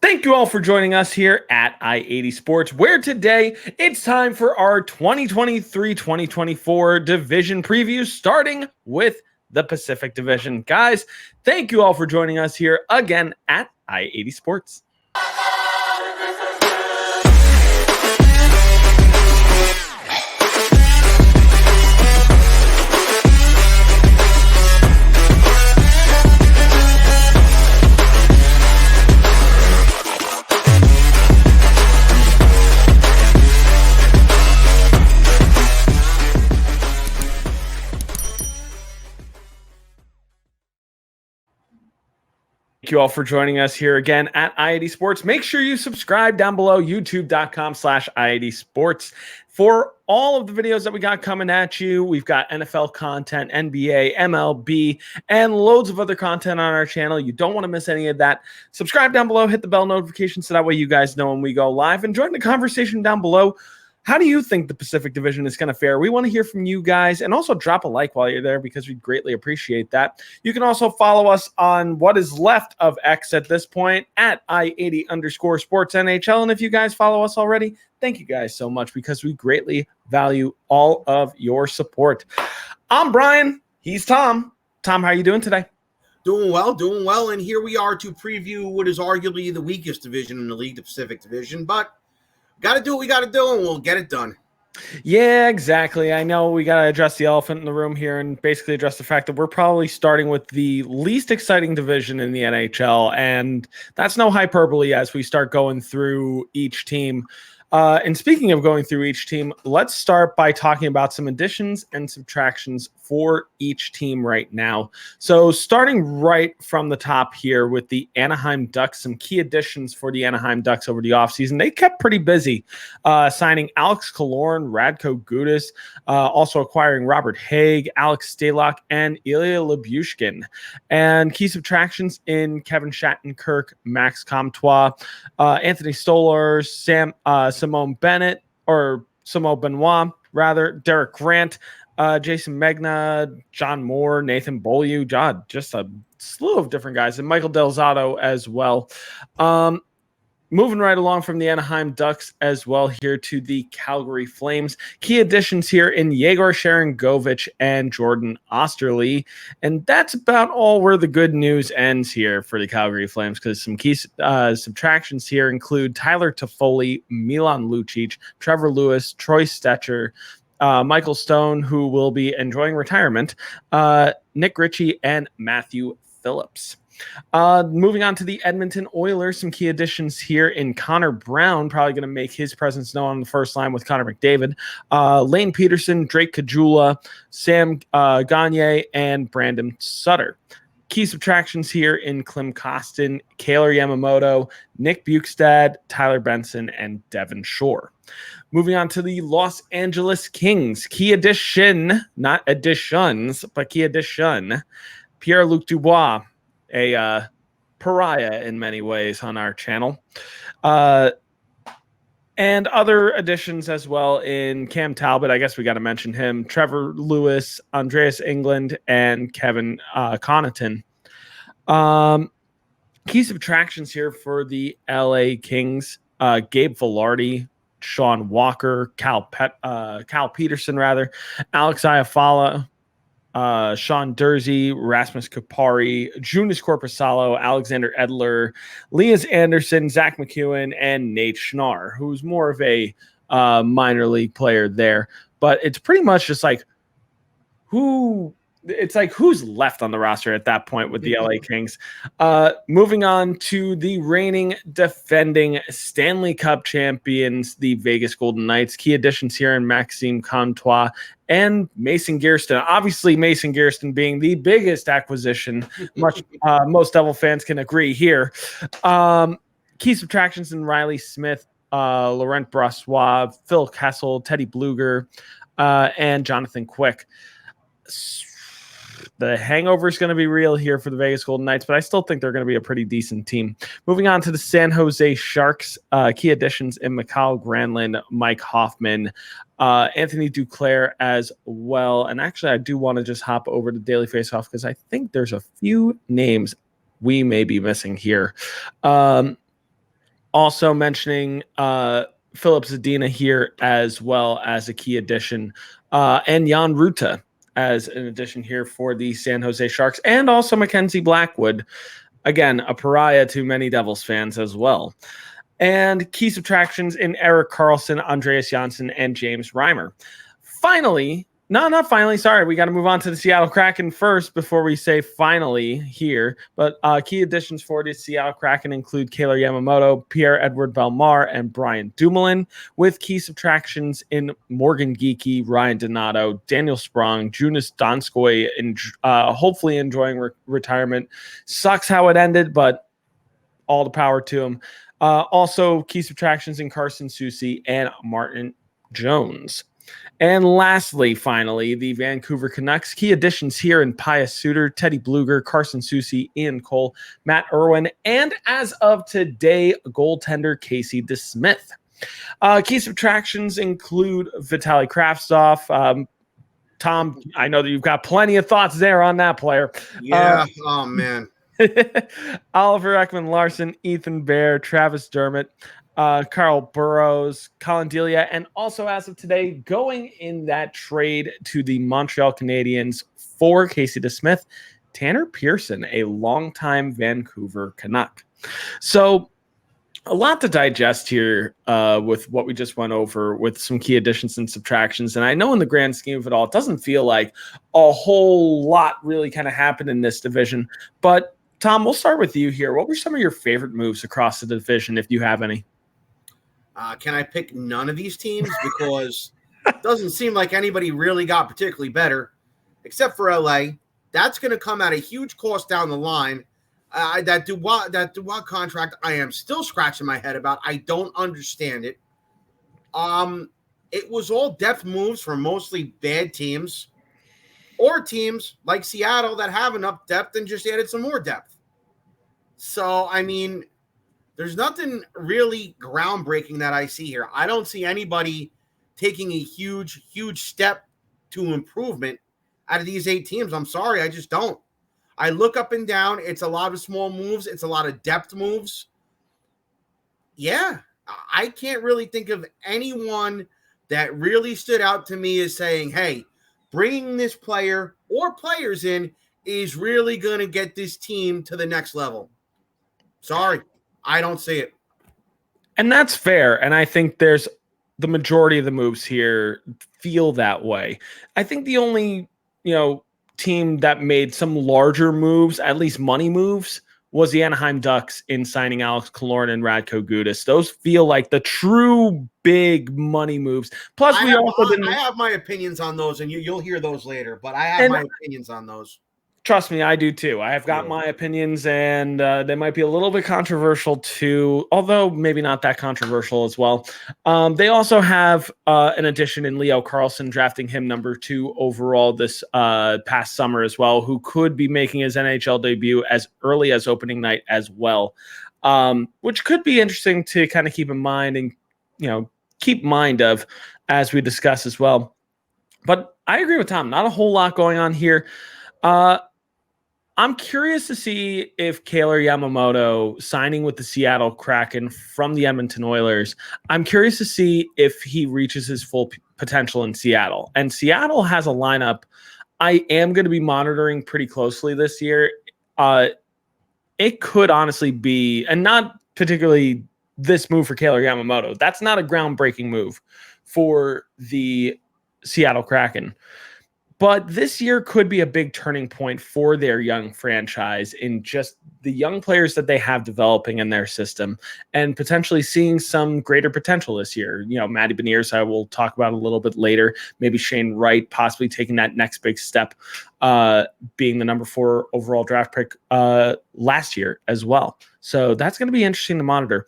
Thank you all for joining us here at I-80 Sports, where today it's time for our 2023-2024 division preview, starting with the Pacific Division. Guys, thank you all for joining us here again at I-80 Sports. Thank you all for joining us here again at I-80 Sports. Make sure you subscribe down below, youtube.com/I-80 Sports. For all of the videos that we got coming at you, we've got NFL content, NBA, MLB, and loads of other content on our channel. You don't want to miss any of that. Subscribe down below, hit the bell notification so that way you guys know when we go live, and join the conversation down below. How do you think the Pacific Division is going to fare? We want to hear from you guys, and also drop a like while you're there because we'd greatly appreciate that. You can also follow us on what is left of X at this point at I80_Sports NHL. And if you guys follow us already, thank you guys so much because we greatly value all of your support. I'm Brian. He's Tom. Tom, how are you doing today? Doing well. And here we are to preview what is arguably the weakest division in the league, the Pacific Division. But got to do what we got to do, and we'll get it done. Yeah, exactly. I know we got to address the elephant in the room here and basically address the fact that we're probably starting with the least exciting division in the NHL, and that's no hyperbole as we start going through each team. And speaking of going through each team, let's start by talking about some additions and subtractions for each team right now. So starting right from the top here with the Anaheim Ducks, some key additions for the Anaheim Ducks over the offseason. They kept pretty busy, signing Alex Killorn, Radko Gudas, also acquiring Robert Haig, Alex Stalock, and Ilya Lyubushkin. And key subtractions in Kevin Shattenkirk, Max Comtois, Anthony Stolar, Simone Bennett, or Simone Benoit, rather, Derek Grant, Jason Megna, John Moore, Nathan Beaulieu, just a slew of different guys, and Michael Del Zotto as well. Moving right along from the Anaheim Ducks as well here to the Calgary Flames. Key additions here in Yegor Sharangovich and Jordan Osterley. And that's about all where the good news ends here for the Calgary Flames, because some key subtractions here include Tyler Toffoli, Milan Lucic, Trevor Lewis, Troy Stetcher, Michael Stone, who will be enjoying retirement, Nick Ritchie, and Matthew Phillips. Moving on to the Edmonton Oilers, some key additions here in Connor Brown, probably going to make his presence known on the first line with Connor McDavid, Lane Peterson, Drake Caggiula, Sam Gagne, and Brandon Sutter. Key subtractions here in Klim Kostin, Kaylor Yamamoto, Nick Bukestad, Tyler Benson, and Devin Shore. Moving on to the Los Angeles Kings. Key addition, not additions, but key addition, Pierre-Luc Dubois, a pariah in many ways on our channel. And other additions as well in Cam Talbot. I guess we got to mention him. Trevor Lewis, Andreas England, and Kevin Connaughton. Key subtractions here for the LA Kings. Gabe Velarde, Sean Walker, Cal Peterson, Alex Iafallo, Sean Dursey, Rasmus Kupari, Joonas Korpisalo, Alexander Edler, Lias Anderson, Zach McEwen, and Nate Schnarr, who's more of a minor league player there. But it's pretty much just like who's left on the roster at that point with the LA Kings. Moving on to the reigning defending Stanley Cup champions, the Vegas Golden Knights. Key additions here in Maxime Comtois and Mason Gearston. Obviously, Mason Gearston being the biggest acquisition. Most Devil fans can agree here. Key subtractions in Riley Smith, Laurent Brossois, Phil Kessel, Teddy Bluger, and Jonathan Quick. The hangover is going to be real here for the Vegas Golden Knights, but I still think they're going to be a pretty decent team. Moving on to the San Jose Sharks, key additions in Mikhail Granlund, Mike Hoffman, Anthony Duclair as well. And actually, I do want to just hop over to Daily Faceoff because I think there's a few names we may be missing here. Also mentioning Philip Zadina here as well as a key addition, and Jan Ruta as an addition here for the San Jose Sharks, and also Mackenzie Blackwood, again, a pariah to many Devils fans as well. And key subtractions in Erik Karlsson, Andreas Janssen, and James Reimer. Finally, not finally, sorry, we got to move on to the Seattle Kraken first before we say finally here. But key additions for the Seattle Kraken include Kailer Yamamoto, Pierre-Edouard Bellemare, and Brian Dumoulin, with key subtractions in Morgan Geekie, Ryan Donato, Daniel Sprong, Jonas Donskoy, and hopefully enjoying retirement. Sucks how it ended, but all the power to him. Also, key subtractions in Carson Soucy and Martin Jones. And lastly, finally, the Vancouver Canucks. Key additions here in Pius Suter, Teddy Bluger, Carson Soucy, Ian Cole, Matt Irwin, and as of today, goaltender Casey DeSmith. Key subtractions include Vitaly Kravtsov. Tom, I know that you've got plenty of thoughts there on that player. Yeah, oh man. Oliver Ekman-Larsson, Ethan Bear, Travis Dermott, Carl Burrows, Colin Delia, and also as of today, going in that trade to the Montreal Canadiens for Casey DeSmith, Tanner Pearson, a longtime Vancouver Canuck. So a lot to digest here with what we just went over with some key additions and subtractions. And I know in the grand scheme of it all, it doesn't feel like a whole lot really kind of happened in this division. But Tom, we'll start with you here. What were some of your favorite moves across the division, if you have any? Can I pick none of these teams? Because it doesn't seem like anybody really got particularly better, except for LA. That's going to come at a huge cost down the line. That Dubois contract, I am still scratching my head about. I don't understand it. It was all depth moves for mostly bad teams, or teams like Seattle that have enough depth and just added some more depth. So, I mean, there's nothing really groundbreaking that I see here. I don't see anybody taking a huge step to improvement out of these 8 teams. I'm sorry, I just don't. I look up and down. It's a lot of small moves. It's a lot of depth moves. Yeah, I can't really think of anyone that really stood out to me as saying, hey, bringing this player or players in is really going to get this team to the next level. Sorry, I don't see it. And that's fair. And I think there's the majority of the moves here feel that way. I think the only, team that made some larger moves, at least money moves, was the Anaheim Ducks in signing Alex Killorn and Radko Gudas. Those feel like the true big money moves. Plus, I have my opinions on those, and you'll hear those later. But I have my opinions on those. Trust me, I do too. I have got my opinions, and they might be a little bit controversial too, although maybe not that controversial as well. They also have an addition in Leo Carlsson, drafting him number 2 overall this past summer as well, who could be making his NHL debut as early as opening night as well, which could be interesting to kind of keep in mind and keep mind of as we discuss as well. But I agree with Tom. Not a whole lot going on here. I'm curious to see if Kailer Yamamoto signing with the Seattle Kraken from the Edmonton Oilers, I'm curious to see if he reaches his full potential in Seattle. And Seattle has a lineup I am going to be monitoring pretty closely this year. It could honestly be, and not particularly this move for Kailer Yamamoto. That's not a groundbreaking move for the Seattle Kraken. But this year could be a big turning point for their young franchise in just the young players that they have developing in their system and potentially seeing some greater potential this year. Matty Beniers, I will talk about a little bit later. Maybe Shane Wright possibly taking that next big step, being the number 4 overall draft pick last year as well. So that's going to be interesting to monitor.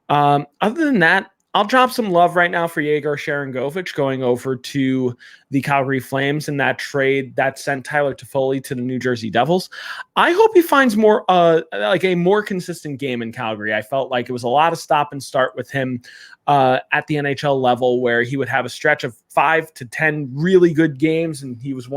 Other than that, I'll drop some love right now for Yegor Sharangovich going over to the Calgary Flames in that trade that sent Tyler Toffoli to the New Jersey Devils. I hope he finds more a more consistent game in Calgary. I felt like it was a lot of stop and start with him at the NHL level, where he would have a stretch of 5 to 10 really good games, and he was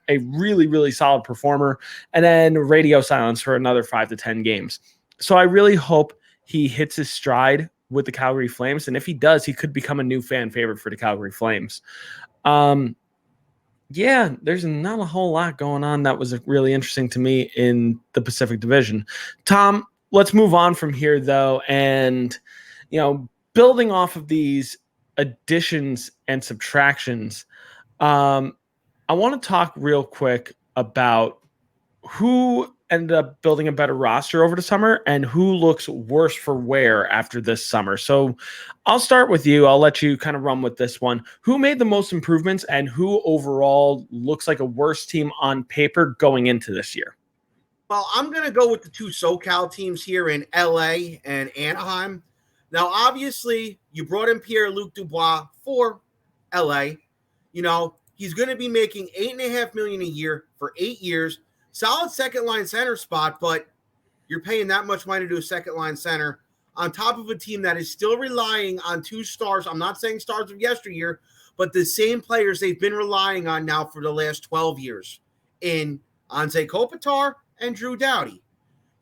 a really, really solid performer, and then radio silence for another 5 to 10 games. So I really hope he hits his stride with the Calgary Flames. And if he does, he could become a new fan favorite for the Calgary Flames. Yeah, there's not a whole lot going on that was really interesting to me in the Pacific Division. Tom, let's move on from here, though. And, building off of these additions and subtractions, I want to talk real quick about who ended up building a better roster over the summer and who looks worse for wear after this summer. So I'll start with you. I'll let you kind of run with this one. Who made the most improvements and who overall looks like a worse team on paper going into this year? Well, I'm going to go with the two SoCal teams here in LA and Anaheim. Now, obviously, you brought in Pierre-Luc Dubois for LA. He's going to be making $8.5 million a year for 8 years. Solid second-line center spot, but you're paying that much money to a second-line center on top of a team that is still relying on two stars. I'm not saying stars of yesteryear, but the same players they've been relying on now for the last 12 years in Anze Kopitar and Drew Doughty.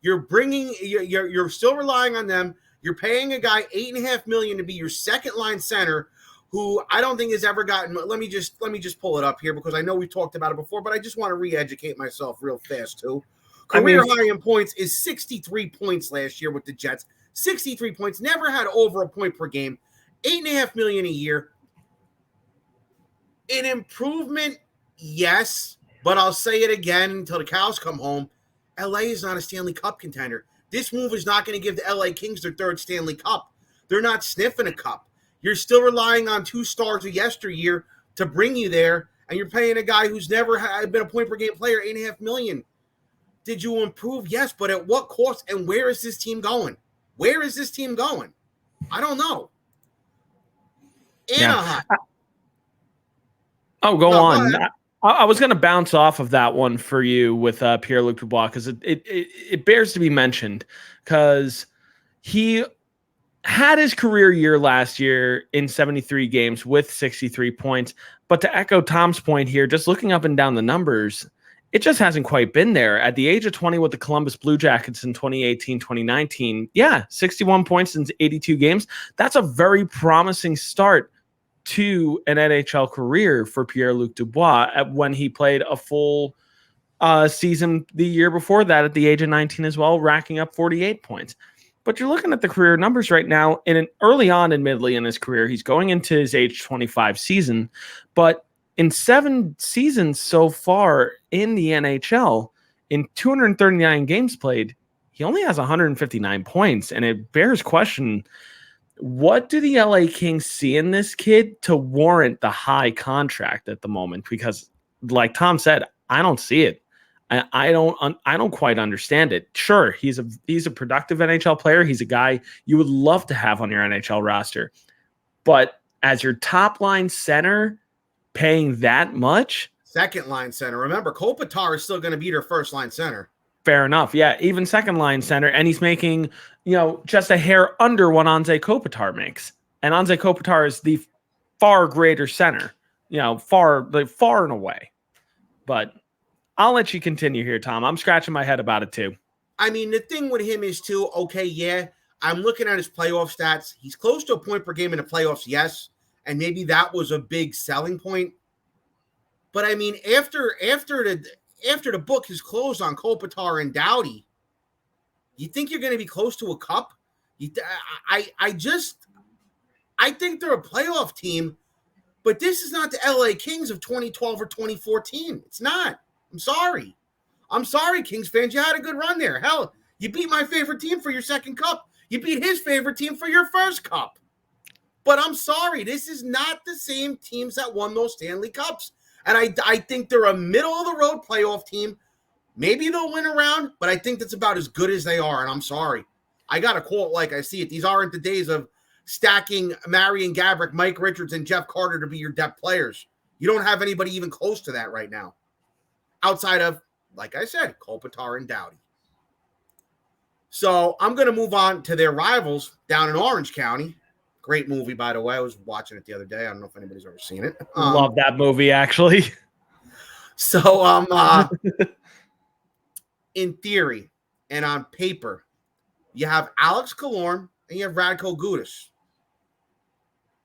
You're still relying on them. You're paying a guy $8.5 million to be your second-line center, who I don't think has ever gotten. Let me just pull it up here because I know we've talked about it before, but I just want to re-educate myself real fast too. Career high in points is 63 points last year with the Jets. 63 points, never had over a point per game. $8.5 million a year. An improvement, yes, but I'll say it again until the cows come home. LA is not a Stanley Cup contender. This move is not going to give the LA Kings their third Stanley Cup. They're not sniffing a cup. You're still relying on two stars of yesteryear to bring you there, and you're paying a guy who's never been a point-per-game player $8.5 million. Did you improve? Yes, but at what cost, and where is this team going? Where is this team going? I don't know. Anaheim. Yeah. Go on. I was going to bounce off of that one for you with Pierre-Luc Dubois because it bears to be mentioned because he had his career year last year in 73 games with 63 points. But to echo Tom's point here, just looking up and down the numbers, it just hasn't quite been there. At the age of 20 with the Columbus Blue Jackets in 2018, 2019, 61 points in 82 games. That's a very promising start to an NHL career for Pierre-Luc Dubois when he played a full season the year before that at the age of 19 as well, racking up 48 points. But you're looking at the career numbers right now, early on, admittedly, in his career, he's going into his age 25 season. But in 7 seasons so far in the NHL, in 239 games played, he only has 159 points. And it bears question, what do the LA Kings see in this kid to warrant the high contract at the moment? Because, like Tom said, I don't see it. I don't quite understand it. Sure, he's a productive NHL player. He's a guy you would love to have on your NHL roster. But as your top line center, paying that much? Second line center. Remember, Kopitar is still going to be their first line center. Fair enough. Yeah, even second line center. And he's making, just a hair under what Anze Kopitar makes. And Anze Kopitar is the far greater center, far and away. But I'll let you continue here, Tom. I'm scratching my head about it too. I mean, the thing with him is too, I'm looking at his playoff stats. He's close to a point per game in the playoffs, yes. And maybe that was a big selling point. But I mean, after the book is closed on Kopitar and Doughty, you think you're going to be close to a cup? I think they're a playoff team, but this is not the LA Kings of 2012 or 2014. It's not. I'm sorry, Kings fans. You had a good run there. Hell, you beat my favorite team for your second cup. You beat his favorite team for your first cup. But I'm sorry, this is not the same teams that won those Stanley Cups. And I think they're a middle-of-the-road playoff team. Maybe they'll win a round, but I think that's about as good as they are, and I'm sorry. I got to call it like I see it. These aren't the days of stacking Marian Gaborik, Mike Richards, and Jeff Carter to be your depth players. You don't have anybody even close to that right now. Outside of, like I said, Kopitar and Doughty. So I'm going to move on to their rivals down in Orange County. Great movie, by the way. I was watching it the other day. I don't know if anybody's ever seen it. Love that movie, actually. So, in theory and on paper, You have Alex Killorn and you have Radko Gudas.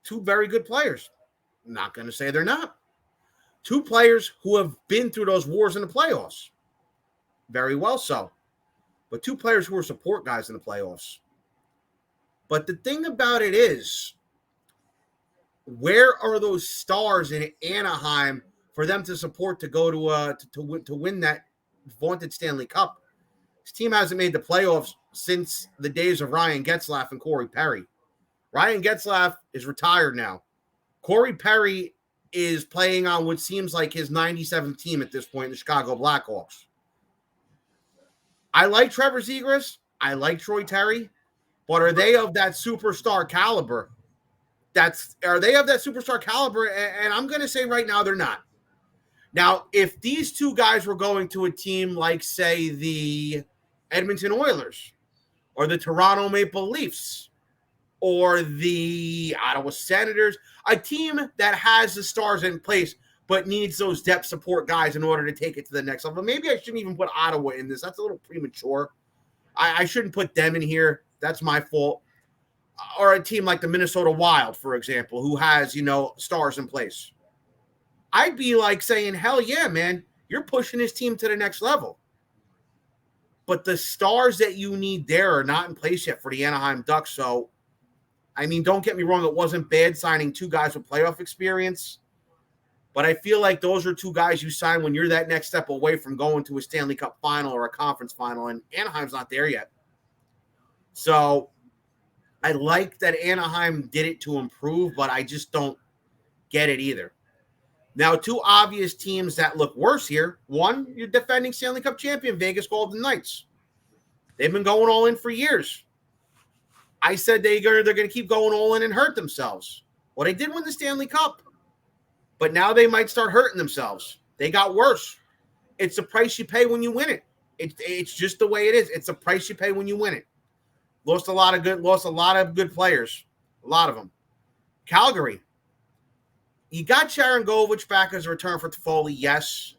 Two very good players. I'm not going to say they're not. Two players who have been through those wars in the playoffs. Very well so. But two players who are support guys in the playoffs. But the thing about it is, where are those stars in Anaheim for them to support to go to win that vaunted Stanley Cup? This team hasn't made the playoffs since the days of Ryan Getzlaf and Corey Perry. Ryan Getzlaf is retired now. Corey Perry is playing on what seems like his 97th team at this point, the Chicago Blackhawks. I like Trevor Zegras. I like Troy Terry. But are they of that superstar caliber? Are they of that superstar caliber? And I'm going to say right now they're not. Now, if these two guys were going to a team like, say, the Edmonton Oilers or the Toronto Maple Leafs or the Ottawa Senators, a team that has the stars in place but needs those depth support guys in order to take it to the next level. Maybe I shouldn't even put Ottawa in this. That's a little premature. I shouldn't put them in here. That's my fault. Or a team like the Minnesota Wild, for example, who has, stars in place. I'd be like saying, hell yeah, man, you're pushing this team to the next level. But the stars that you need there are not in place yet for the Anaheim Ducks. So, I mean, don't get me wrong. It wasn't bad signing two guys with playoff experience. But I feel like those are two guys you sign when you're that next step away from going to a Stanley Cup final or a conference final. And Anaheim's not there yet. So I like that Anaheim did it to improve, but I just don't get it either. Now, two obvious teams that look worse here. One, you're defending Stanley Cup champion, Vegas Golden Knights. They've been going all in for years. I said they're going to keep going all in and hurt themselves. Well, they did win the Stanley Cup, but now they might start hurting themselves. They got worse. It's the price you pay when you win it. It's just the way it is. It's the price you pay when you win it. Lost a lot of good players. A lot of them. Calgary. You got Sharon Govich back as a return for Toffoli, yes.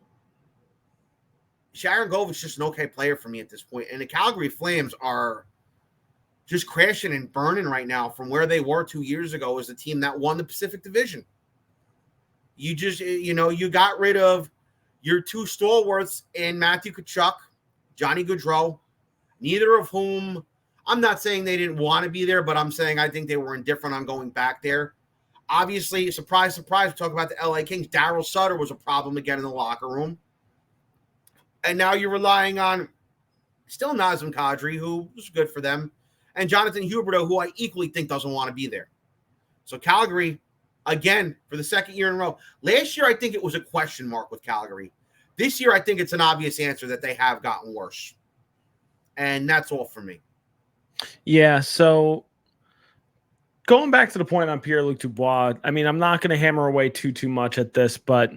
Sharon Govich is just an okay player for me at this point. And the Calgary Flames are just crashing and burning right now from where they were 2 years ago as the team that won the Pacific Division. You just, you got rid of your two stalwarts in Matthew Tkachuk, Johnny Gaudreau, neither of whom, I'm not saying they didn't want to be there, but I'm saying I think they were indifferent on going back there. Obviously, surprise, surprise, we talk about the LA Kings. Darryl Sutter was a problem again in the locker room. And now you're relying on still Nazem Kadri, who was good for them, and Jonathan Huberdeau, who I equally think doesn't want to be there. So Calgary, again, for the second year in a row. Last year, I think it was a question mark with Calgary. This year, I think it's an obvious answer that they have gotten worse. And that's all for me. Yeah, so going back to the point on Pierre-Luc Dubois, I mean, I'm not going to hammer away too much at this, but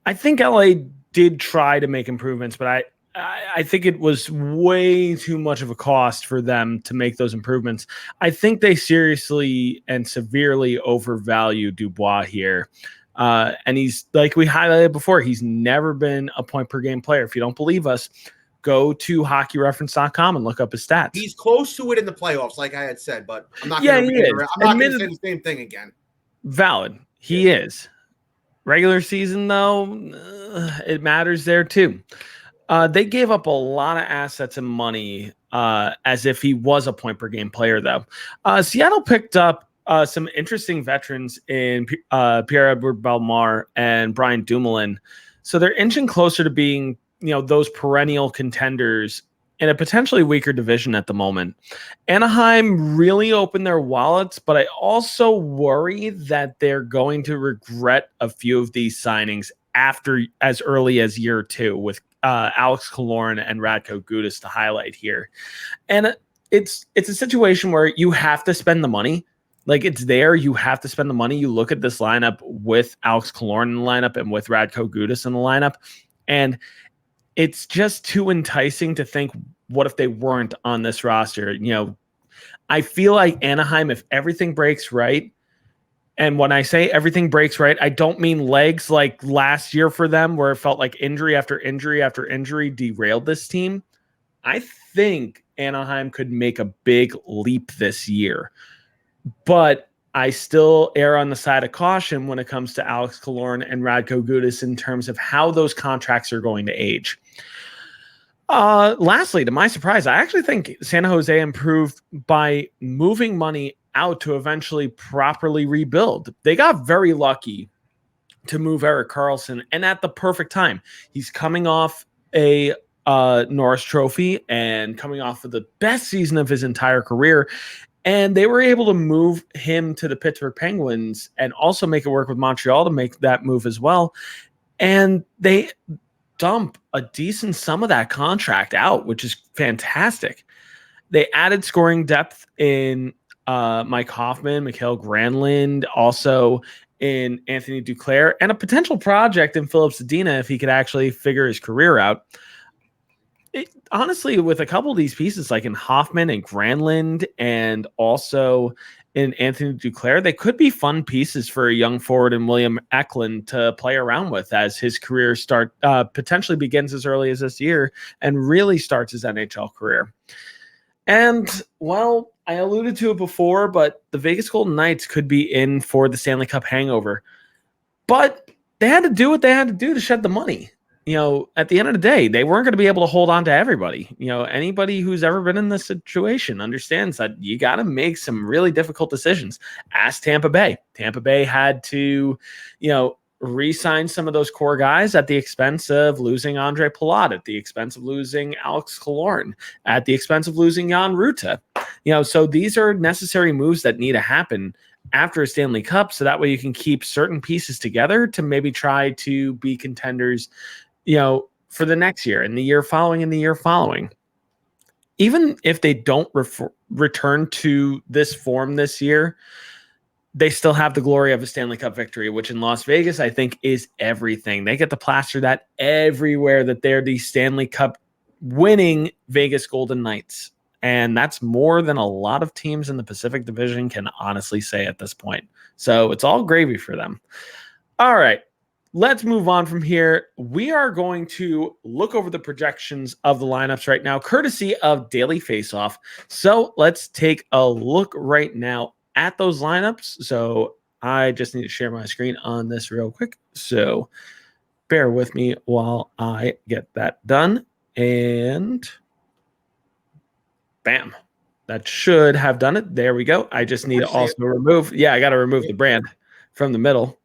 I think LA did try to make improvements, but I think it was way too much of a cost for them to make those improvements. I think they seriously and severely overvalue Dubois here. And he's, like we highlighted before, he's never been a point per game player. If you don't believe us, go to hockeyreference.com and look up his stats. He's close to it in the playoffs, like I had said, but I'm not going to say the same thing again. Valid. He is. Regular season, though, it matters there too. They gave up a lot of assets and money as if he was a point per game player, though. Seattle picked up some interesting veterans in Pierre-Edouard Bellemare and Brian Dumoulin. So they're inching closer to being, those perennial contenders in a potentially weaker division at the moment. Anaheim really opened their wallets, but I also worry that they're going to regret a few of these signings after as early as year two, with Alex Killorn and Radko Gudas to highlight here. And it's a situation where you have to spend the money. Like, it's there. You have to spend the money. You look at this lineup with Alex Killorn in the lineup and with Radko Gudas in the lineup, and it's just too enticing to think, what if they weren't on this roster? I feel like Anaheim, if everything breaks right, and when I say everything breaks right, I don't mean legs like last year for them, where it felt like injury after injury after injury derailed this team. I think Anaheim could make a big leap this year. But I still err on the side of caution when it comes to Alex Killorn and Radko Gudas in terms of how those contracts are going to age. Lastly, to my surprise, I actually think San Jose improved by moving money out to eventually properly rebuild. They got very lucky to move Erik Karlsson, and at the perfect time. He's coming off a Norris Trophy and coming off of the best season of his entire career. And they were able to move him to the Pittsburgh Penguins and also make it work with Montreal to make that move as well. And they dump a decent sum of that contract out, which is fantastic. They added scoring depth in Mike Hoffman, Mikhail Granlund, also in Anthony Duclair, and a potential project in Philip Zadina if he could actually figure his career out. Honestly, with a couple of these pieces, like in Hoffman and Granlund and also in Anthony Duclair, they could be fun pieces for a young forward in William Eklund to play around with as his career potentially begins as early as this year and really starts his NHL career. And, well, I alluded to it before, but the Vegas Golden Knights could be in for the Stanley Cup hangover. But they had to do what they had to do to shed the money. At the end of the day, they weren't going to be able to hold on to everybody. Anybody who's ever been in this situation understands that you got to make some really difficult decisions. Ask Tampa Bay. Tampa Bay had to, re-sign some of those core guys at the expense of losing Andre Palat, at the expense of losing Alex Killorn, at the expense of losing Jan Rutta. So these are necessary moves that need to happen after a Stanley Cup, so that way you can keep certain pieces together to maybe try to be contenders for the next year and the year following and the year following. Even if they don't return to this form this year, they still have the glory of a Stanley Cup victory, which in Las Vegas, I think, is everything. They get to plaster that everywhere that they're the Stanley Cup winning Vegas Golden Knights. And that's more than a lot of teams in the Pacific Division can honestly say at this point. So it's all gravy for them. All right. Let's move on from here. We are going to look over the projections of the lineups right now, courtesy of Daily Faceoff. So let's take a look right now at those lineups. So I just need to share my screen on this real quick. So bear with me while I get that done. And bam, that should have done it. There we go. I just need to also remove. Yeah, I got to remove the brand from the middle.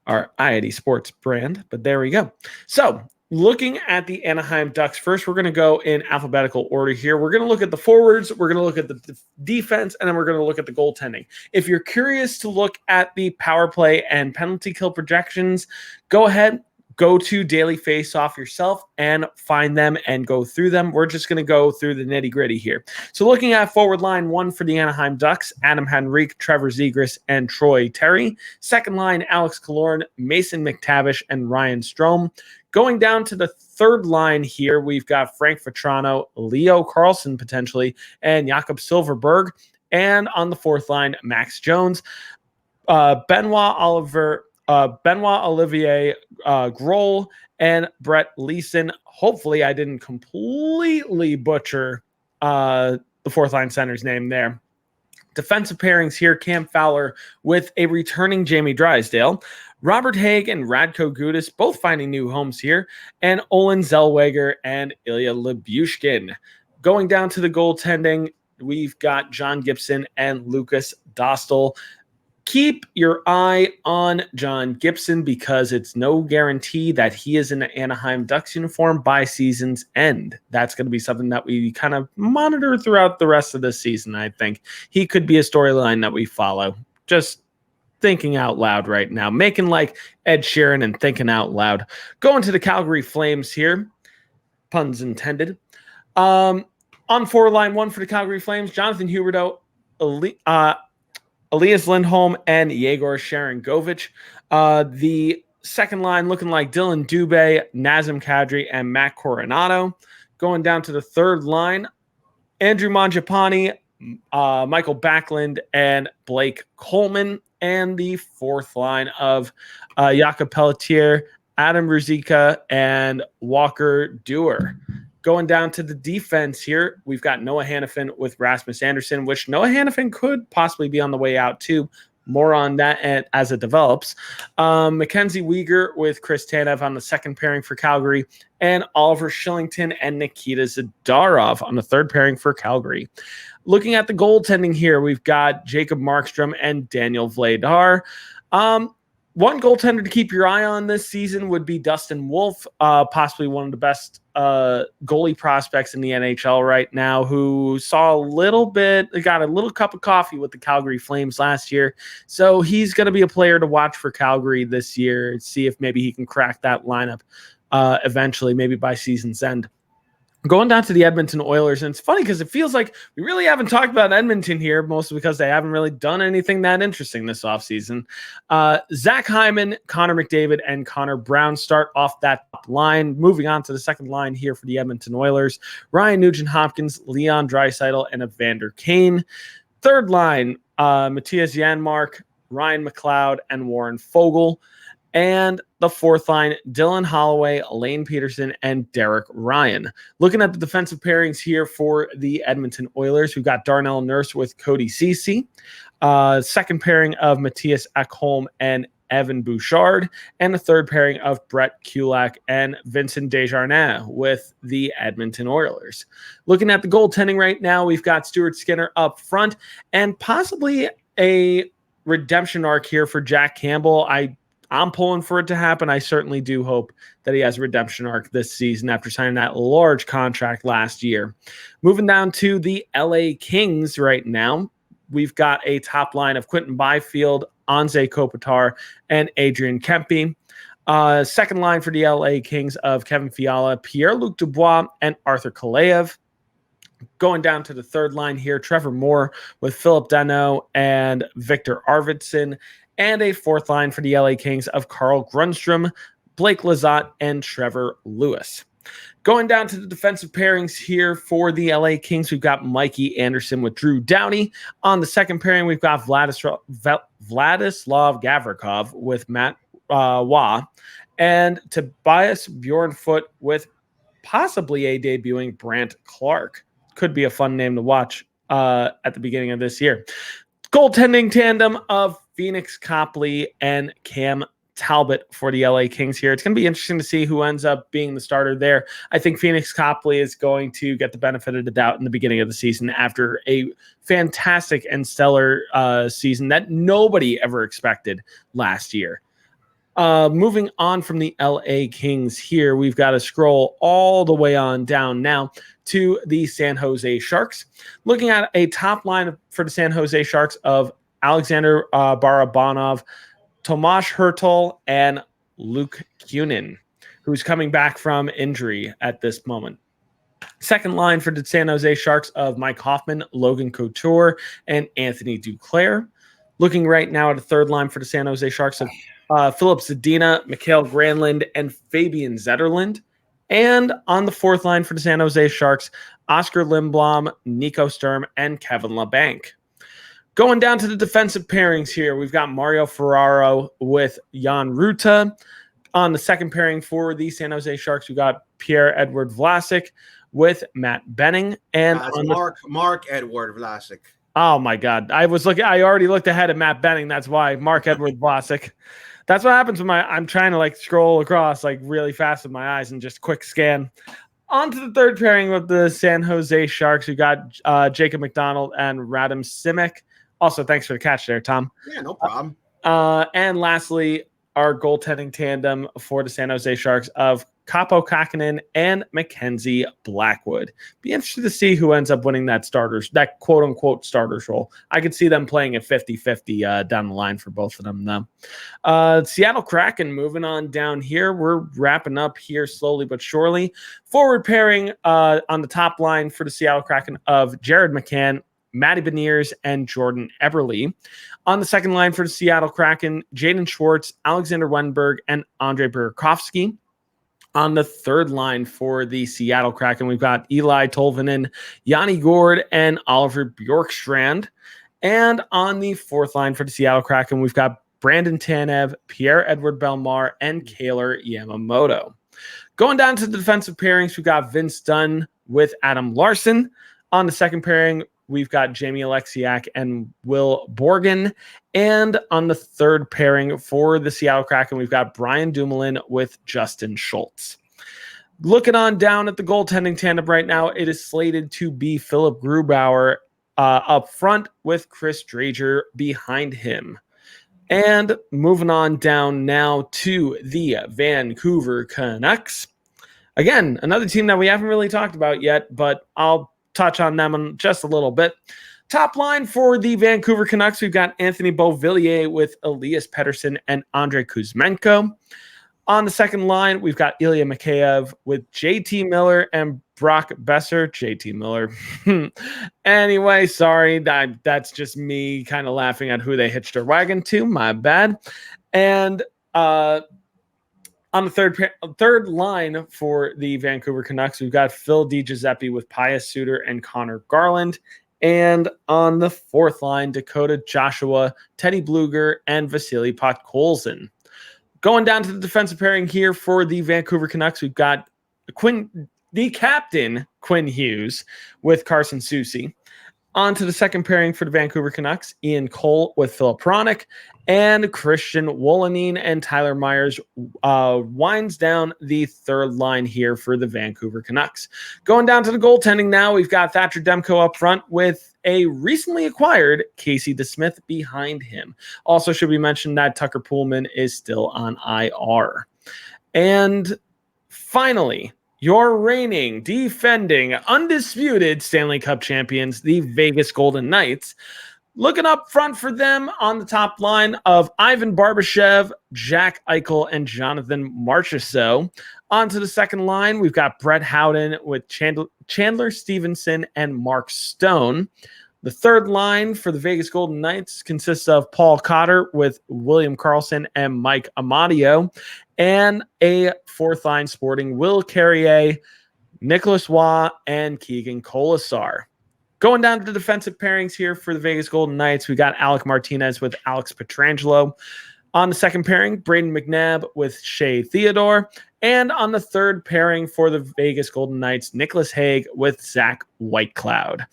Our IID Sports brand, but there we go. So looking at the Anaheim Ducks first, we're going to go in alphabetical order here. We're going to look at the forwards, we're going to look at the defense, and then we're going to look at the goaltending. If you're curious to look at the power play and penalty kill projections, go ahead, go to Daily Faceoff yourself and find them and go through them. We're just going to go through the nitty gritty here. So looking at forward line 1 for the Anaheim Ducks, Adam Henrique, Trevor Zegras, and Troy Terry. Second line, Alex Killorn, Mason McTavish, and Ryan Strome. Going down to the third line here, we've got Frank Vetrano, Leo Carlsson potentially, and Jakob Silfverberg. And on the fourth line, Max Jones, Benoit Olivier Grohl, and Brett Leeson. Hopefully I didn't completely butcher the fourth line center's name there. Defensive pairings here, Cam Fowler with a returning Jamie Drysdale, Robert Haig and Radko Gudas both finding new homes here, and Olin Zellweger and Ilya Lyubushkin. Going down to the goaltending, we've got John Gibson and Lucas Dostal. Keep your eye on John Gibson because it's no guarantee that he is in the Anaheim Ducks uniform by season's end. That's going to be something that we kind of monitor throughout the rest of the season, I think. He could be a storyline that we follow. Just thinking out loud right now. Making like Ed Sheeran and thinking out loud. Going to the Calgary Flames here. Puns intended. On forward line 1 for the Calgary Flames, Jonathan Huberdeau, Elias Lindholm, and Yegor Sharangovich. The second line looking like Dylan Dubé, Nazem Kadri, and Matt Coronado. Going down to the third line, Andrew Mangiapane, Michael Backlund, and Blake Coleman. And the fourth line of Jakob Pelletier, Adam Ruzicka, and Walker Dewar. Going down to the defense here, we've got Noah Hannafin with Rasmus Anderson, which Noah Hannafin could possibly be on the way out too. More on that as it develops. Mackenzie Weegar with Chris Tanev on the second pairing for Calgary, and Oliver Shillington and Nikita Zadorov on the third pairing for Calgary. Looking at the goaltending here, we've got Jacob Markstrom and Daniel Vladar. One goaltender to keep your eye on this season would be Dustin Wolf, possibly one of the best goalie prospects in the NHL right now, who got a little cup of coffee with the Calgary Flames last year. So he's going to be a player to watch for Calgary this year, see if maybe he can crack that lineup eventually, maybe by season's end. Going down to the Edmonton Oilers, and it's funny because it feels like we really haven't talked about Edmonton here, mostly because they haven't really done anything that interesting this offseason. Zach Hyman, Connor McDavid, and Connor Brown start off that line. Moving on to the second line here for the Edmonton Oilers, Ryan Nugent-Hopkins, Leon Draisaitl, and Evander Kane. Third line, Matthias Janmark, Ryan McLeod, and Warren Fogle. And the fourth line, Dylan Holloway, Lane Peterson, and Derek Ryan. Looking at the defensive pairings here for the Edmonton Oilers, we've got Darnell Nurse with Cody Ceci. Second pairing of Matthias Ekholm and Evan Bouchard. And the third pairing of Brett Kulak and Vincent Desjardins with the Edmonton Oilers. Looking at the goaltending right now, we've got Stuart Skinner up front and possibly a redemption arc here for Jack Campbell. I'm pulling for it to happen. I certainly do hope that he has a redemption arc this season after signing that large contract last year. Moving down to the LA Kings right now, we've got a top line of Quentin Byfield, Anze Kopitar, and Adrian Kempe. Second line for the LA Kings of Kevin Fiala, Pierre-Luc Dubois, and Arthur Kaleyev. Going down to the third line here, Trevor Moore with Philip Danault and Victor Arvidsson. And a fourth line for the LA Kings of Carl Grundstrom, Blake Lizotte, and Trevor Lewis. Going down to the defensive pairings here for the LA Kings, we've got Mikey Anderson with Drew Downey. On the second pairing, we've got Vladislav Gavrikov with Matt Waugh, and Tobias Bjornfoot with possibly a debuting Brant Clark. Could be a fun name to watch at the beginning of this year. Goaltending tandem of Phoenix Copley and Cam Talbot for the LA Kings here. It's going to be interesting to see who ends up being the starter there. I think Phoenix Copley is going to get the benefit of the doubt in the beginning of the season after a fantastic and stellar season that nobody ever expected last year. Moving on from the LA Kings here, we've got to scroll all the way on down now to the San Jose Sharks. Looking at a top line for the San Jose Sharks of Alexander Barabanov, Tomas Hertl, and Luke Kunin, who's coming back from injury at this moment. Second line for the San Jose Sharks of Mike Hoffman, Logan Couture, and Anthony Duclair. Looking right now at the third line for the San Jose Sharks of Philip Zadina, Mikhail Granlund, and Fabian Zetterlund. And on the fourth line for the San Jose Sharks, Oscar Lindblom, Nico Sturm, and Kevin LeBanc. Going down to the defensive pairings here, we've got Mario Ferraro with Jan Ruta. On the second pairing for the San Jose Sharks, we got Pierre-Edouard Vlasic with Matt Benning. And Mark-Edouard Vlasic. Oh my God. I already looked ahead at Matt Benning. That's why Mark-Edouard Vlasic. That's what happens when I'm trying to scroll across really fast with my eyes and just quick scan. On to the third pairing with the San Jose Sharks. We got Jacob McDonald and Radim Simek. Also, thanks for the catch there, Tom. Yeah, no problem. And lastly, our goaltending tandem for the San Jose Sharks of Kaapo Kähkönen and Mackenzie Blackwood. Be interested to see who ends up winning that quote-unquote starters role. I could see them playing a 50-50 down the line for both of them, though. Seattle Kraken, moving on down here. We're wrapping up here slowly but surely. Forward pairing on the top line for the Seattle Kraken of Jared McCann, Matty Beniers, and Jordan Eberle. On the second line for the Seattle Kraken, Jaden Schwartz, Alexander Wenberg, and Andre Burakovsky. On the third line for the Seattle Kraken, we've got Eli Tolvanen, Yanni Gourde, and Oliver Bjorkstrand. And on the fourth line for the Seattle Kraken, we've got Brandon Tanev, Pierre-Edouard Bellemare, and Kaylor Yamamoto. Going down to the defensive pairings, we've got Vince Dunn with Adam Larson. On the second pairing, we've got Jamie Alexiak and Will Borgen. And on the third pairing for the Seattle Kraken, we've got Brian Dumoulin with Justin Schultz. Looking on down at the goaltending tandem right now, it is slated to be Philip Grubauer up front with Chris Drager behind him. And moving on down now to the Vancouver Canucks. Again, another team that we haven't really talked about yet, but I'll touch on them in just a little bit. Top line for the Vancouver Canucks, we've got Anthony Beauvillier with Elias Pettersson and Andrei Kuzmenko. On the second line, we've got Ilya Mikheyev with JT Miller and Brock Besser. JT Miller. Anyway, sorry. That's just me kind of laughing at who they hitched their wagon to. My bad. And on the third line for the Vancouver Canucks, we've got Phil DiGiuseppe with Pius Suter and Connor Garland. And on the fourth line, Dakota Joshua, Teddy Bluger, and Vasily Podkolzin. Going down to the defensive pairing here for the Vancouver Canucks, we've got the captain, Quinn Hughes, with Carson Soucy. On to the second pairing for the Vancouver Canucks, Ian Cole with Philip Hronik, and Christian Wolanin and Tyler Myers winds down the third line here for the Vancouver Canucks. Going down to the goaltending now, we've got Thatcher Demko up front with a recently acquired Casey DeSmith behind him. Also should be mentioned that Tucker Poolman is still on IR. And finally, your reigning, defending, undisputed Stanley Cup champions, the Vegas Golden Knights. Looking up front for them on the top line of Ivan Barbashev, Jack Eichel, and Jonathan Marchessault. On to the second line, we've got Brett Howden with Chandler Stevenson and Mark Stone. The third line for the Vegas Golden Knights consists of Paul Cotter with William Karlsson and Mike Amadio. And a fourth line sporting Will Carrier, Nicholas Waugh, and Keegan Colasar. Going down to the defensive pairings here for the Vegas Golden Knights, we got Alec Martinez with Alex Pietrangelo. On the second pairing, Braden McNabb with Shea Theodore. And on the third pairing for the Vegas Golden Knights, Nicholas Hague with Zach Whitecloud.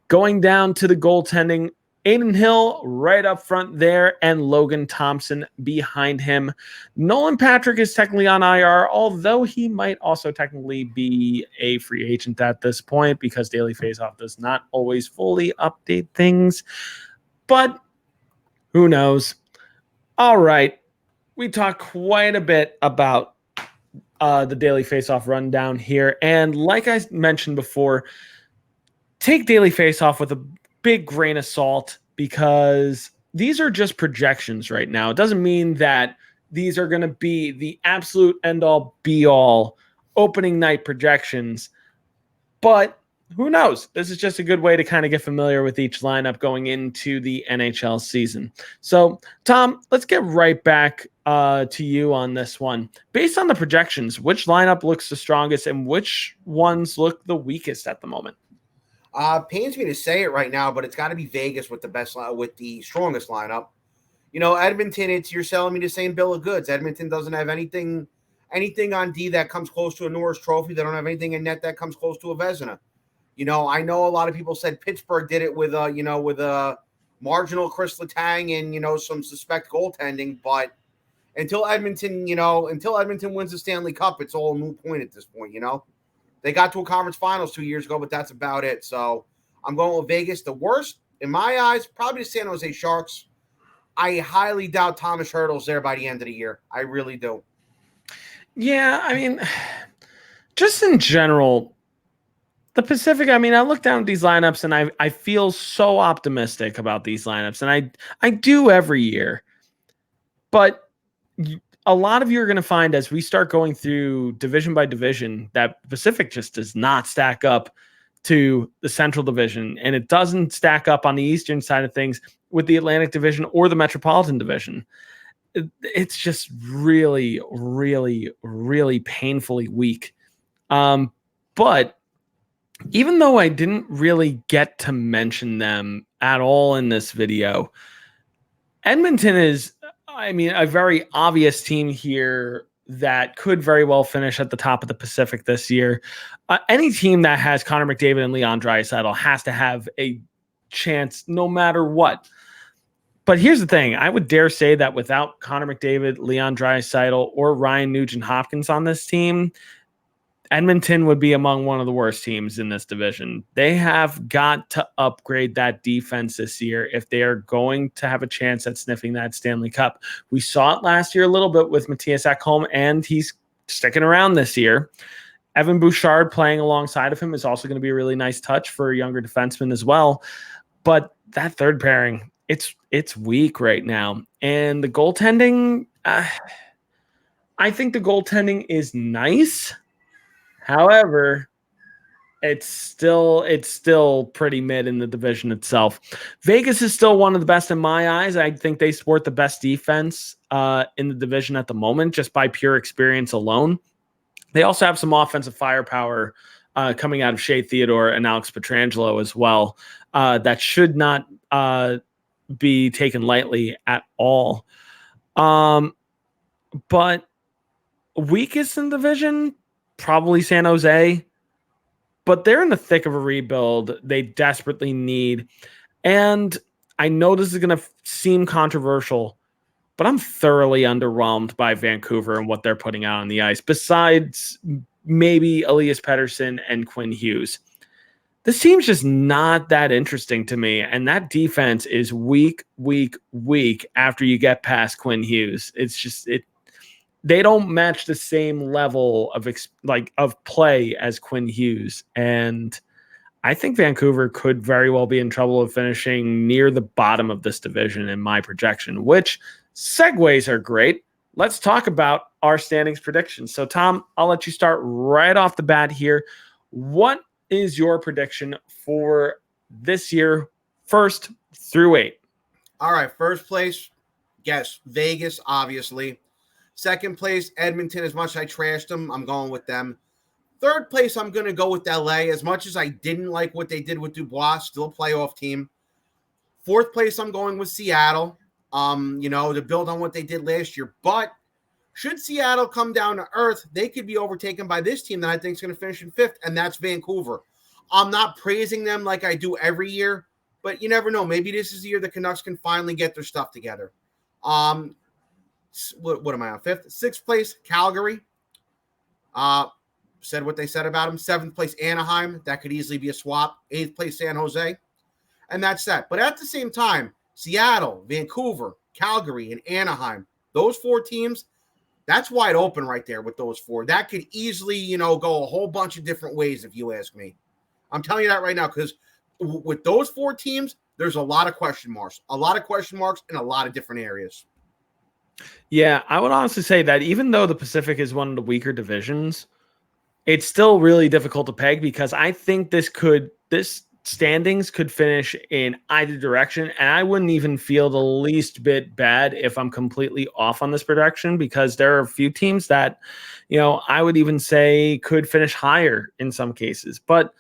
Going down to the goaltending, Aiden Hill right up front there and Logan Thompson behind him. Nolan Patrick is technically on IR, although he might also technically be a free agent at this point because Daily Faceoff does not always fully update things. But who knows? All right. We talked quite a bit about the Daily Faceoff rundown here. And like I mentioned before, take Daily Faceoff with a big grain of salt because these are just projections right now. It doesn't mean that these are going to be the absolute end-all, be-all opening night projections. But who knows? This is just a good way to kind of get familiar with each lineup going into the NHL season. So, Tom, let's get right back to you on this one. Based on the projections, which lineup looks the strongest and which ones look the weakest at the moment? Pains me to say it right now, but it's got to be Vegas with the strongest lineup. You know, Edmonton, you're selling me the same bill of goods. Edmonton doesn't have anything on D that comes close to a Norris Trophy. They don't have anything in net that comes close to a Vezina. You know, I know a lot of people said Pittsburgh did it with a marginal Chris Letang and some suspect goaltending, but until Edmonton wins the Stanley Cup, it's all a moot point at this point. They got to a conference finals 2 years ago, but that's about it. So I'm going with Vegas. The worst, in my eyes, probably the San Jose Sharks. I highly doubt Thomas Hertl's there by the end of the year. I really do. Yeah, I mean, just in general, the Pacific, I mean, I look down at these lineups and I feel so optimistic about these lineups. And I do every year. But a lot of you are going to find as we start going through division by division that Pacific just does not stack up to the Central Division, and it doesn't stack up on the Eastern side of things with the Atlantic Division or the Metropolitan Division. It's just really, really, really painfully weak. But even though I didn't really get to mention them at all in this video, Edmonton is, I mean, a very obvious team here that could very well finish at the top of the Pacific this year. Any team that has Connor McDavid and Leon Draisaitl has to have a chance no matter what. But here's the thing. I would dare say that without Connor McDavid, Leon Draisaitl, or Ryan Nugent-Hopkins on this team, Edmonton would be among one of the worst teams in this division. They have got to upgrade that defense this year if they are going to have a chance at sniffing that Stanley Cup. We saw it last year a little bit with Mattias Ekholm, and he's sticking around this year. Evan Bouchard playing alongside of him is also going to be a really nice touch for a younger defenseman as well. But that third pairing, it's weak right now. And the goaltending, I think the goaltending is nice. However, it's still pretty mid in the division itself. Vegas is still one of the best in my eyes. I think they sport the best defense in the division at the moment, just by pure experience alone. They also have some offensive firepower coming out of Shea Theodore and Alex Pietrangelo as well. That should not be taken lightly at all. But weakest in the division, probably San Jose, but they're in the thick of a rebuild they desperately need. And I know this is going to seem controversial, but I'm thoroughly underwhelmed by Vancouver and what they're putting out on the ice, besides maybe Elias Pettersson and Quinn Hughes. This team's just not that interesting to me, and that defense is weak after you get past Quinn Hughes. It's just they don't match the same level of play as Quinn Hughes. And I think Vancouver could very well be in trouble of finishing near the bottom of this division in my projection, which segues are great. Let's talk about our standings predictions. So, Tom, I'll let you start right off the bat here. What is your prediction for this year, 1st through 8? All right, first place, guess Vegas, obviously. Second place, Edmonton. As much as I trashed them, I'm going with them. Third place, I'm going to go with LA. As much as I didn't like what they did with Dubois, still a playoff team. Fourth place, I'm going with Seattle, to build on what they did last year. But should Seattle come down to earth, they could be overtaken by this team that I think is going to finish in 5th, and that's Vancouver. I'm not praising them like I do every year, but you never know. Maybe this is the year the Canucks can finally get their stuff together. What am I on? 5th? 6th place, Calgary. Said what they said about him. 7th place, Anaheim. That could easily be a swap. 8th place, San Jose. And that's that. But at the same time, Seattle, Vancouver, Calgary, and Anaheim, those 4 teams, that's wide open right there with those 4. That could easily, go a whole bunch of different ways if you ask me. I'm telling you that right now because with those 4 teams, there's a lot of question marks. A lot of question marks in a lot of different areas. Yeah, I would honestly say that even though the Pacific is one of the weaker divisions, it's still really difficult to peg because I think this standings could finish in either direction, and I wouldn't even feel the least bit bad if I'm completely off on this prediction because there are a few teams that, I would even say could finish higher in some cases. But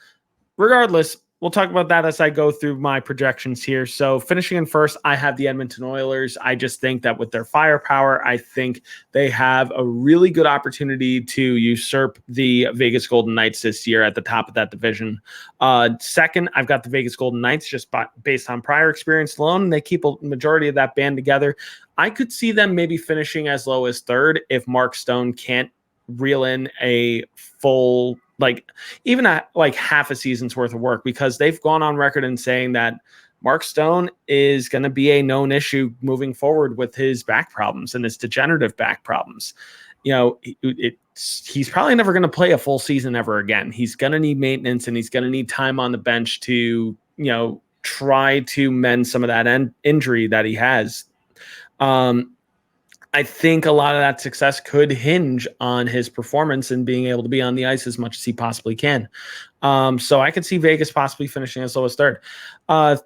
regardless, we'll talk about that as I go through my projections here. So finishing in 1st, I have the Edmonton Oilers. I just think that with their firepower, I think they have a really good opportunity to usurp the Vegas Golden Knights this year at the top of that division. Second, I've got the Vegas Golden Knights just based on prior experience alone. They keep a majority of that band together. I could see them maybe finishing as low as 3rd if Mark Stone can't reel in a full even half a season's worth of work, because they've gone on record in saying that Mark Stone is going to be a known issue moving forward with his back problems and his degenerative back problems. He's probably never going to play a full season ever again. He's going to need maintenance and he's going to need time on the bench to, try to mend some of that injury that he has. I think a lot of that success could hinge on his performance and being able to be on the ice as much as he possibly can. So I could see Vegas possibly finishing as low as third.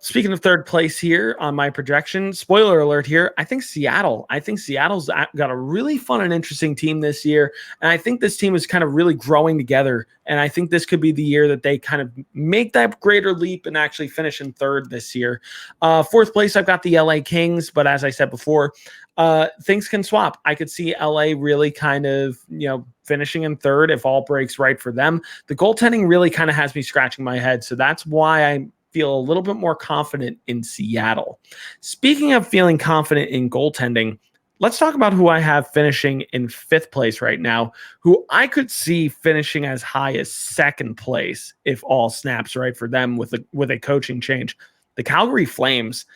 Speaking of third place here on my projection, spoiler alert here, I think Seattle's got a really fun and interesting team this year. And I think this team is kind of really growing together. And I think this could be the year that they kind of make that greater leap and actually finish in third this year. Fourth place, I've got the LA Kings. But as I said before, things can swap. I could see LA really kind of, finishing in third if all breaks right for them. The goaltending really kind of has me scratching my head. So that's why I feel a little bit more confident in Seattle. Speaking of feeling confident in goaltending, let's talk about who I have finishing in fifth place right now, who I could see finishing as high as second place if all snaps right for them with a coaching change. The Calgary Flames.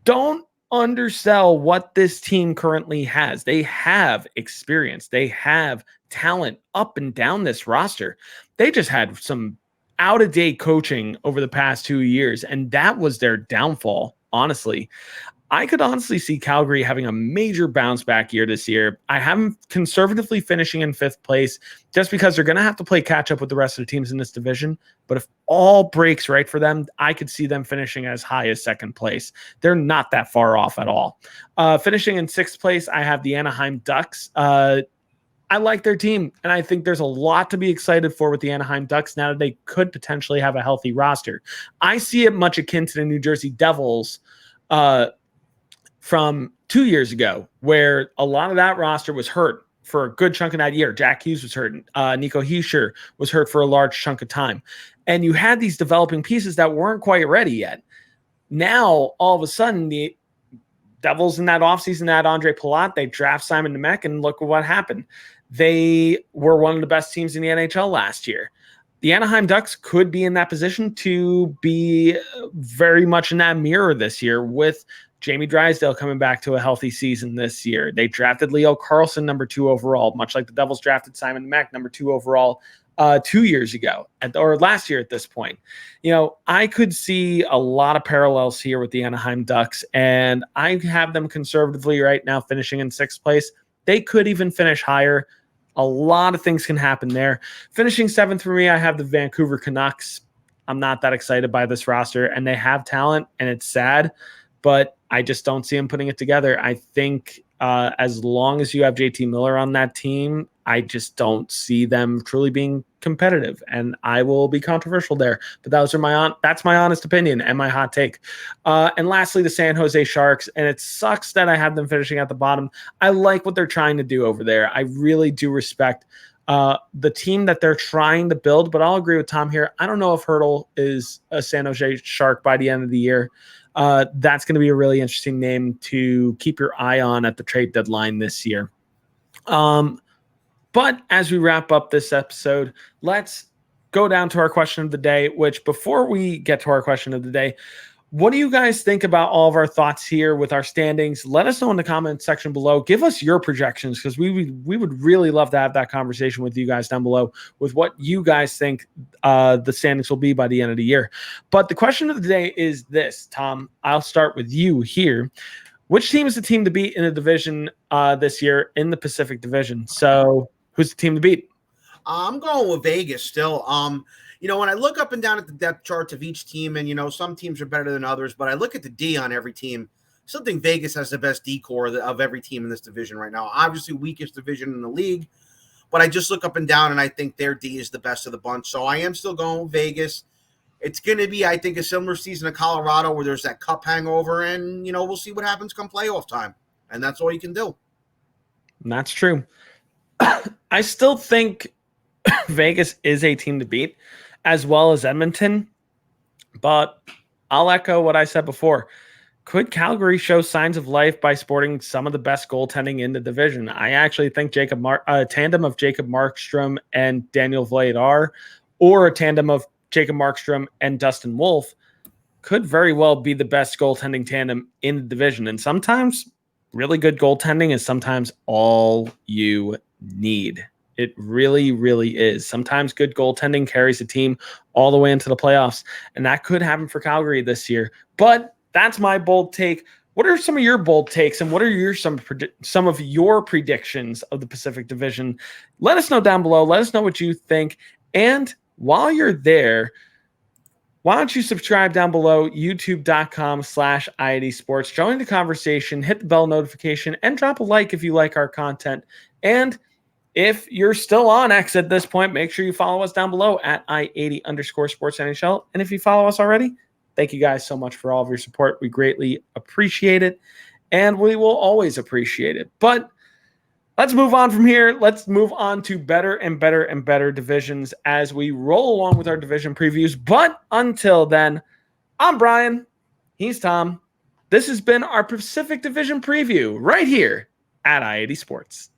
Don't undersell what this team currently has. They have experience. They have talent up and down this roster. They just had some out-of-date coaching over the past 2 years, and that was their downfall, honestly. I could honestly see Calgary having a major bounce back year this year. I have them conservatively finishing in fifth place just because they're going to have to play catch up with the rest of the teams in this division. But if all breaks right for them, I could see them finishing as high as second place. They're not that far off at all. Finishing in sixth place, I have the Anaheim Ducks. I like their team, and I think there's a lot to be excited for with the Anaheim Ducks now that they could potentially have a healthy roster. I see it much akin to the New Jersey Devils from 2 years ago, where a lot of that roster was hurt for a good chunk of that year. Jack Hughes was hurt. Nico Hischier was hurt for a large chunk of time. And you had these developing pieces that weren't quite ready yet. Now, all of a sudden, the Devils in that offseason had Andre Palat. They draft Simon Nemec, and look at what happened. They were one of the best teams in the NHL last year. The Anaheim Ducks could be in that position to be very much in that mirror this year with Jamie Drysdale coming back to a healthy season this year. They drafted Leo Carlsson number 2 overall, much like the Devils drafted Simon Nemec number 2 overall 2 years ago or last year at this point. I could see a lot of parallels here with the Anaheim Ducks, and I have them conservatively right now finishing in sixth place. They could even finish higher. A lot of things can happen there. Finishing seventh for me, I have the Vancouver Canucks. I'm not that excited by this roster, and they have talent, and it's sad, but I just don't see them putting it together. I think as long as you have JT Miller on that team, I just don't see them truly being competitive, and I will be controversial there. But that's my honest opinion and my hot take. And lastly, the San Jose Sharks, and it sucks that I have them finishing at the bottom. I like what they're trying to do over there. I really do respect the team that they're trying to build, but I'll agree with Tom here. I don't know if Hurdle is a San Jose Shark by the end of the year. That's going to be a really interesting name to keep your eye on at the trade deadline this year. But as we wrap up this episode, let's go down to our question of the day, which before we get to our question of the day, what do you guys think about all of our thoughts here with our standings? Let us know in the comment section below. Give us your projections, because we would really love to have that conversation with you guys down below with what you guys think the standings will be by the end of the year. But the question of the day is this, Tom. I'll start with you here. Which team is the team to beat in the division this year in the Pacific Division? So who's the team to beat? I'm going with Vegas still. When I look up and down at the depth charts of each team, and, some teams are better than others, but I look at the D on every team. I still think Vegas has the best D core of every team in this division right now. Obviously, weakest division in the league, but I just look up and down, and I think their D is the best of the bunch. So I am still going with Vegas. It's going to be, I think, a similar season to Colorado where there's that cup hangover, and, we'll see what happens come playoff time. And that's all you can do. That's true. I still think Vegas is a team to beat, as well as Edmonton. But I'll echo what I said before. Could Calgary show signs of life by sporting some of the best goaltending in the division? I actually think a tandem of Jacob Markstrom and Daniel Vladar, or a tandem of Jacob Markstrom and Dustin Wolf, could very well be the best goaltending tandem in the division. And sometimes really good goaltending is sometimes all you need. It really, really is. Sometimes good goaltending carries a team all the way into the playoffs, and that could happen for Calgary this year. But that's my bold take. What are some of your bold takes, and what are some of your predictions of the Pacific Division? Let us know down below. Let us know what you think. And while you're there, why don't you subscribe down below, youtube.com/IAD Sports. Join the conversation, hit the bell notification, and drop a like if you like our content. And if you're still on X at this point, make sure you follow us down below at I80_Sports NHL. And if you follow us already, thank you guys so much for all of your support. We greatly appreciate it, and we will always appreciate it. But let's move on from here. Let's move on to better and better and better divisions as we roll along with our division previews. But until then, I'm Brian. He's Tom. This has been our Pacific Division preview right here at I80 Sports.